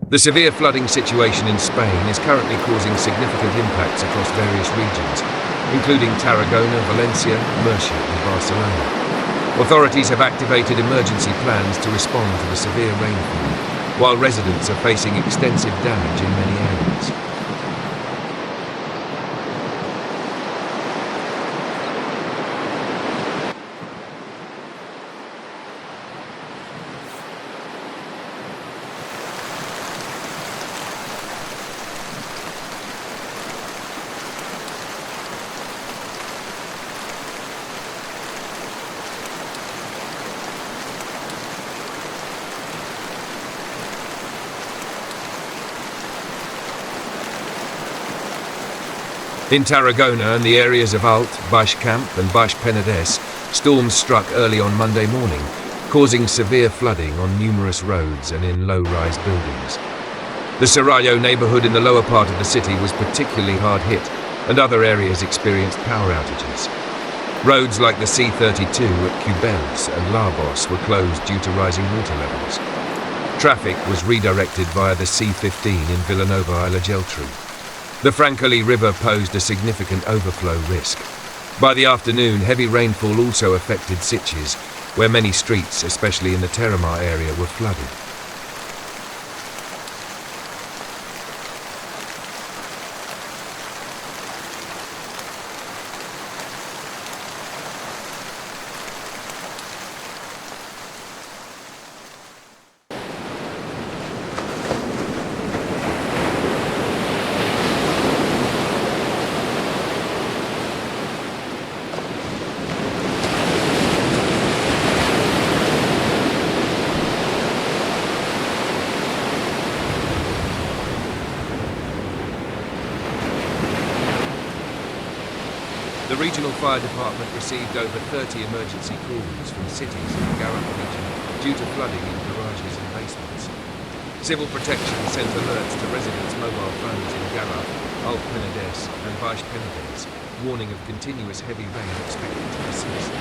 The severe flooding situation in Spain is currently causing significant impacts across various regions, including Tarragona, Valencia, Murcia and Barcelona. Authorities have activated emergency plans to respond to the severe rainfall, while residents are facing extensive damage in many areas. In Tarragona and the areas of Alt, Baix Camp and Baix Penedès, storms struck early on Monday morning, causing severe flooding on numerous roads and in low-rise buildings. The Serrallo neighbourhood in the lower part of the city was particularly hard hit, and other areas experienced power outages. Roads like the C32 at Cubells and Labos were closed due to rising water levels. Traffic was redirected via the C15 in Vilanova i la Geltrú. The Francolí River posed a significant overflow risk. By the afternoon, heavy rainfall also affected Sitges, where many streets, especially in the Terramar area, were flooded. The regional fire department received over 30 emergency calls from cities in the Garraf region due to flooding in garages and basements. Civil protection sent alerts to residents' mobile phones in Garraf, Alt Penedès and Baix Penedès, warning of continuous heavy rain expected to persist.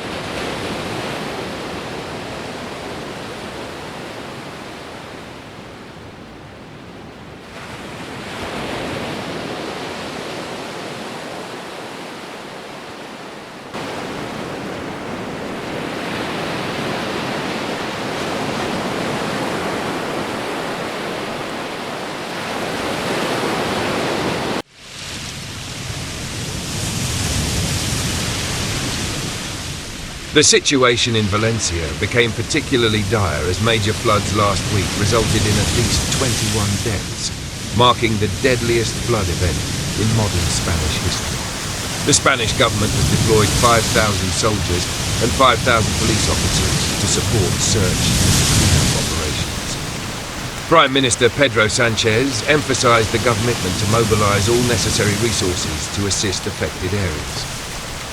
The situation in Valencia became particularly dire as major floods last week resulted in at least 21 deaths, marking the deadliest flood event in modern Spanish history. The Spanish government has deployed 5,000 soldiers and 5,000 police officers to support search and cleanup operations. Prime Minister Pedro Sánchez emphasized the commitment to mobilize all necessary resources to assist affected areas.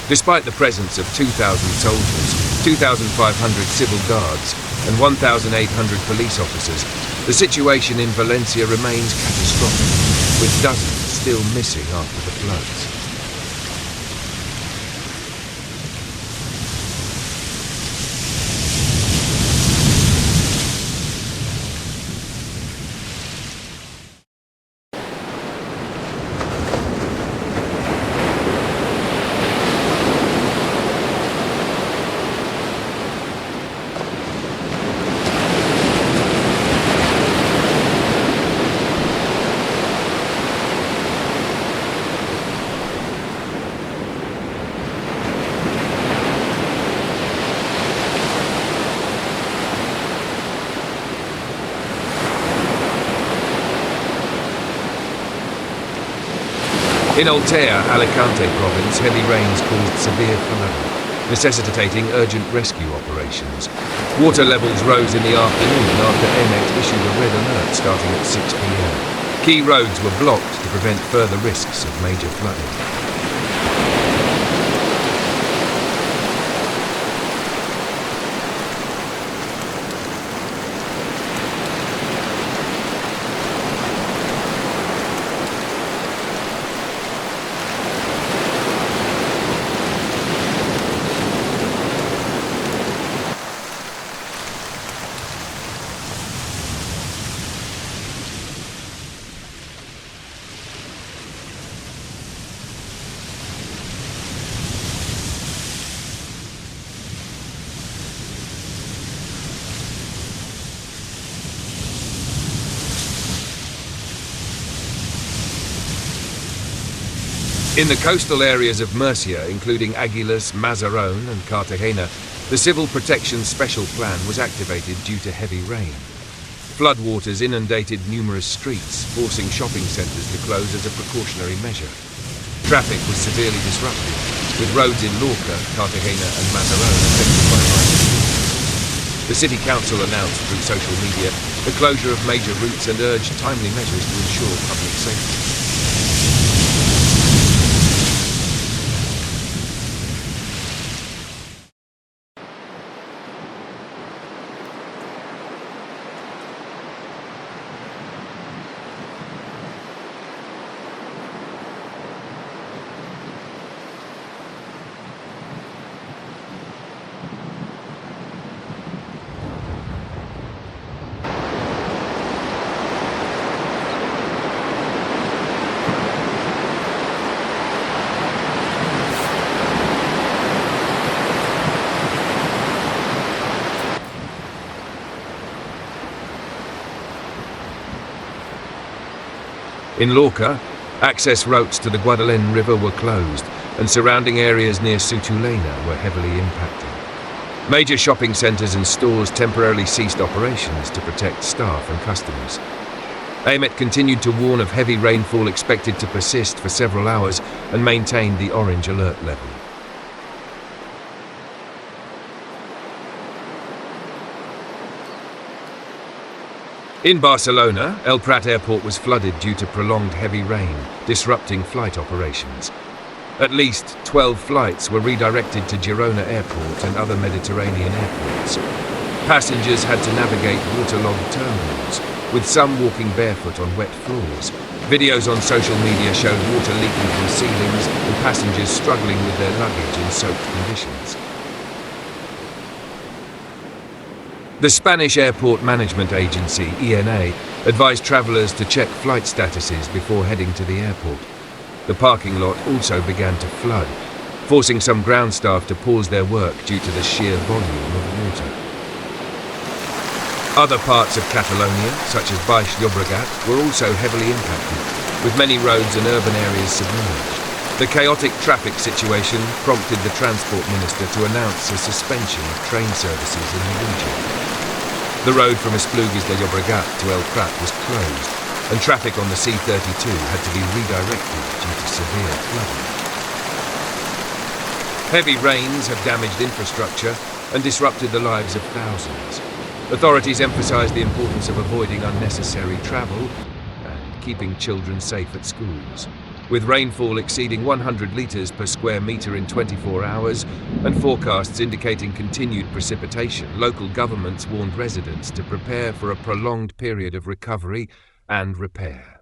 Despite the presence of 2,000 soldiers, 2,500 civil guards and 1,800 police officers, the situation in Valencia remains catastrophic, with dozens still missing after the floods. In Altea, Alicante province, heavy rains caused severe flooding, necessitating urgent rescue operations. Water levels rose in the afternoon after ENET issued a red alert starting at 6 p.m. Key roads were blocked to prevent further risks of major flooding. In the coastal areas of Murcia, including Aguilas, Mazarón and Cartagena, the Civil Protection Special Plan was activated due to heavy rain. Floodwaters inundated numerous streets, forcing shopping centres to close as a precautionary measure. Traffic was severely disrupted, with roads in Lorca, Cartagena and Mazarón affected by lightning. The City Council announced through social media the closure of major routes and urged timely measures to ensure public safety. In Lorca, access routes to the Guadalén River were closed, and surrounding areas near Sutulena were heavily impacted. Major shopping centres and stores temporarily ceased operations to protect staff and customers. AMET continued to warn of heavy rainfall expected to persist for several hours and maintained the orange alert level. In Barcelona, El Prat Airport was flooded due to prolonged heavy rain, disrupting flight operations. At least 12 flights were redirected to Girona Airport and other Mediterranean airports. Passengers had to navigate waterlogged terminals, with some walking barefoot on wet floors. Videos on social media showed water leaking from ceilings and passengers struggling with their luggage in soaked conditions. The Spanish Airport Management Agency, ENA, advised travellers to check flight statuses before heading to the airport. The parking lot also began to flood, forcing some ground staff to pause their work due to the sheer volume of water. Other parts of Catalonia, such as Baix Llobregat, were also heavily impacted, with many roads and urban areas submerged. The chaotic traffic situation prompted the Transport Minister to announce a suspension of train services in the region. The road from Esplugues de Llobregat to El Prat was closed, and traffic on the C32 had to be redirected due to severe flooding. Heavy rains have damaged infrastructure and disrupted the lives of thousands. Authorities emphasised the importance of avoiding unnecessary travel and keeping children safe at schools. With rainfall exceeding 100 litres per square metre in 24 hours and forecasts indicating continued precipitation, local governments warned residents to prepare for a prolonged period of recovery and repair.